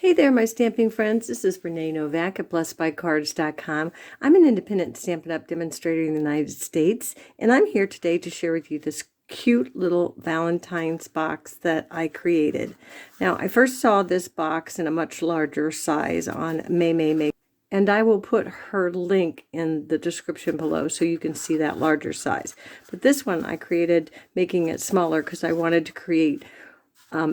Hey there, my stamping friends. This is Renee Novak at blessedbycards.com. I'm an independent Stampin' Up! Demonstrator in the United States, and I'm here today to share with you this cute little Valentine's box that I created. Now, I first saw this box in a much larger size on May, and I will put her link in the description below so you can see that larger size. But this one I created making it smaller because I wanted to create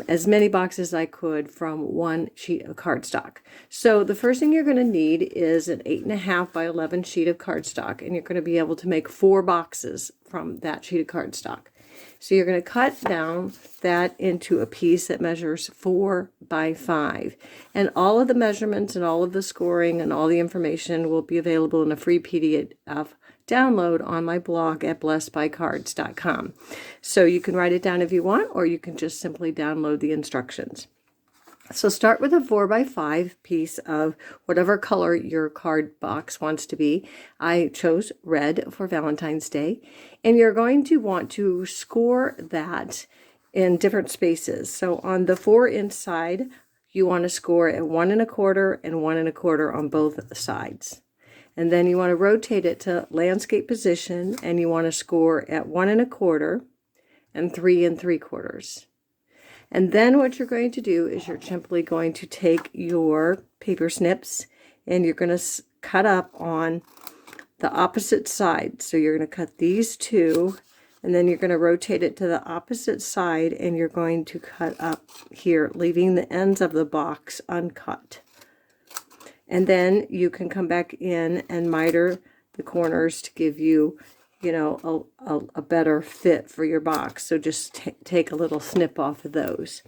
as many boxes as I could from one sheet of cardstock. So the first thing you're going to need is an 8.5 by 11 sheet of cardstock, and you're going to be able to make 4 boxes from that sheet of cardstock. So you're going to cut down that into a piece that measures 4 by 5. And all of the measurements and all of the scoring and all the information will be available in a free PDF download on my blog at blessedbycards.com. So you can write it down if you want, or you can just simply download the instructions. So start with a 4 by 5 piece of whatever color your card box wants to be. I chose red for Valentine's Day, and you're going to want to score that in different spaces. So on the 4-inch side, you want to score at 1 1/4 and 1 1/4 on both sides. And then you want to rotate it to landscape position, and you want to score at 1 1/4 and 3 3/4. And then what you're going to do is you're simply going to take your paper snips and you're going to cut up on the opposite side. So you're going to cut these two, and then you're going to rotate it to the opposite side, and you're going to cut up here, leaving the ends of the box uncut. And then you can come back in and miter the corners to give you, a better fit for your box. So just take a little snip off of those.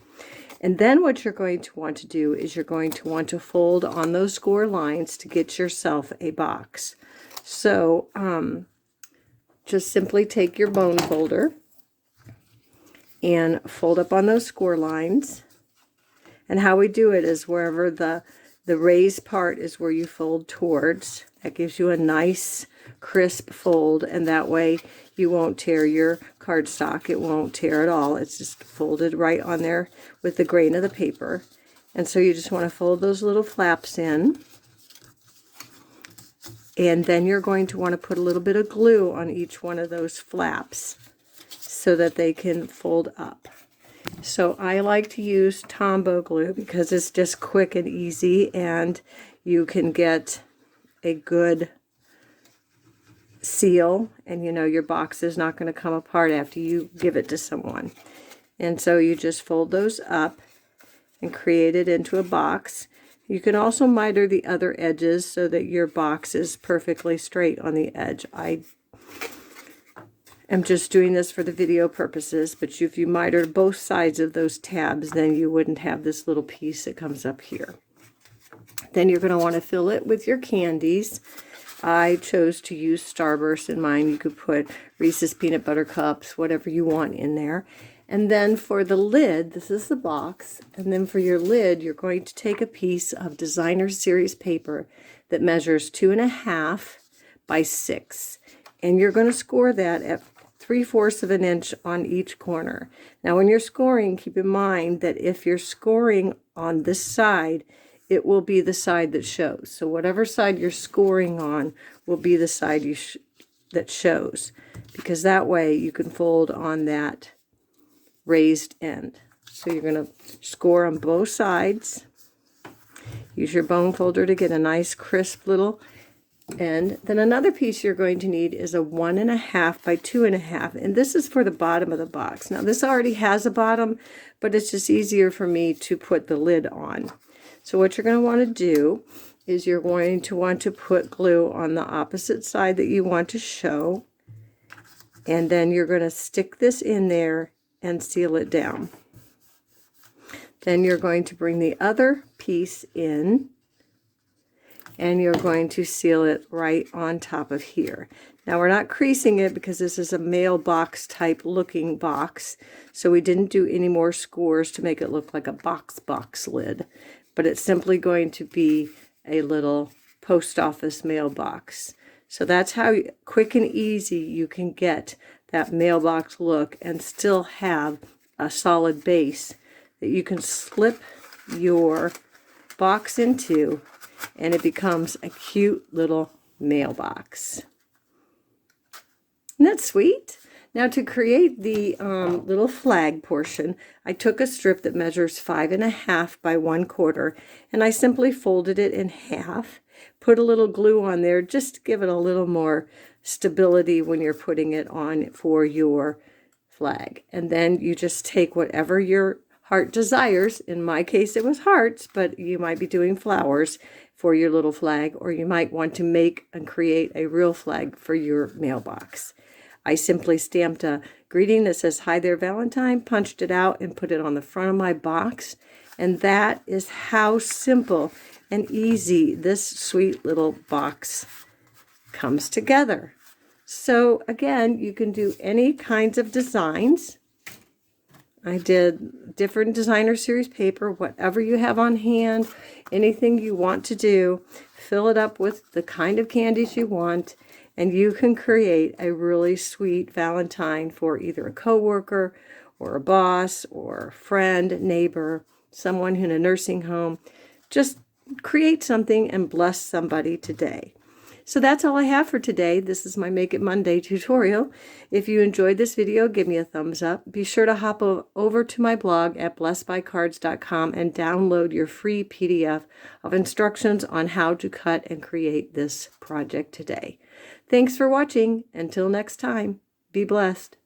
And then what you're going to want to do is you're going to want to fold on those score lines to get yourself a box. So just simply take your bone folder and fold up on those score lines. And how we do it is wherever the raised part is where you fold towards. That gives you a nice crisp fold, and that way you won't tear your cardstock. It won't tear at all. It's just folded right on there with the grain of the paper. And so you just want to fold those little flaps in. And then you're going to want to put a little bit of glue on each one of those flaps so that they can fold up. So I like to use Tombow glue because it's just quick and easy, and you can get a good seal, and your box is not going to come apart after you give it to someone. And so you just fold those up and create it into a box. You can also miter the other edges so that your box is perfectly straight on the edge. I'm just doing this for the video purposes, but if you mitered both sides of those tabs, then you wouldn't have this little piece that comes up here. Then you're going to want to fill it with your candies. I chose to use Starburst in mine. You could put Reese's Peanut Butter Cups, whatever you want in there. And then for the lid, this is the box, and then for your lid, you're going to take a piece of Designer Series paper that measures 2.5 by 6. And you're going to score that at 3/4 of an inch on each corner. Now when you're scoring, keep in mind that if you're scoring on this side, it will be the side that shows. So whatever side you're scoring on will be the side that shows, because that way you can fold on that raised end. So you're going to score on both sides. Use your bone folder to get a nice crisp little end. Then another piece you're going to need is a 1.5 by 2.5, and this is for the bottom of the box. Now this already has a bottom, but it's just easier for me to put the lid on. So what you're going to want to do is you're going to want to put glue on the opposite side that you want to show, and then you're going to stick this in there and seal it down. Then you're going to bring the other piece in, and you're going to seal it right on top of here. Now we're not creasing it because this is a mailbox type looking box, so we didn't do any more scores to make it look like a box lid, but it's simply going to be a little post office mailbox. So that's how quick and easy you can get that mailbox look and still have a solid base that you can slip your box in two, and it becomes a cute little mailbox. Isn't that sweet? Now to create the little flag portion, I took a strip that measures 5.5 by 1/4, and I simply folded it in half, put a little glue on there just to give it a little more stability when you're putting it on for your flag. And then you just take whatever your heart desires. In my case, it was hearts, but you might be doing flowers for your little flag, or you might want to make and create a real flag for your mailbox. I simply stamped a greeting that says, "Hi there, Valentine," punched it out and put it on the front of my box. And that is how simple and easy this sweet little box comes together. So again, you can do any kinds of designs. I did different designer series paper, whatever you have on hand, anything you want to do, fill it up with the kind of candies you want, and you can create a really sweet Valentine for either a coworker or a boss or a friend, neighbor, someone in a nursing home. Just create something and bless somebody today. So that's all I have for today. This is my Make It Monday tutorial. If you enjoyed this video, give me a thumbs up. Be sure to hop over to my blog at blessedbycards.com and download your free PDF of instructions on how to cut and create this project today. Thanks for watching. Until next time, be blessed.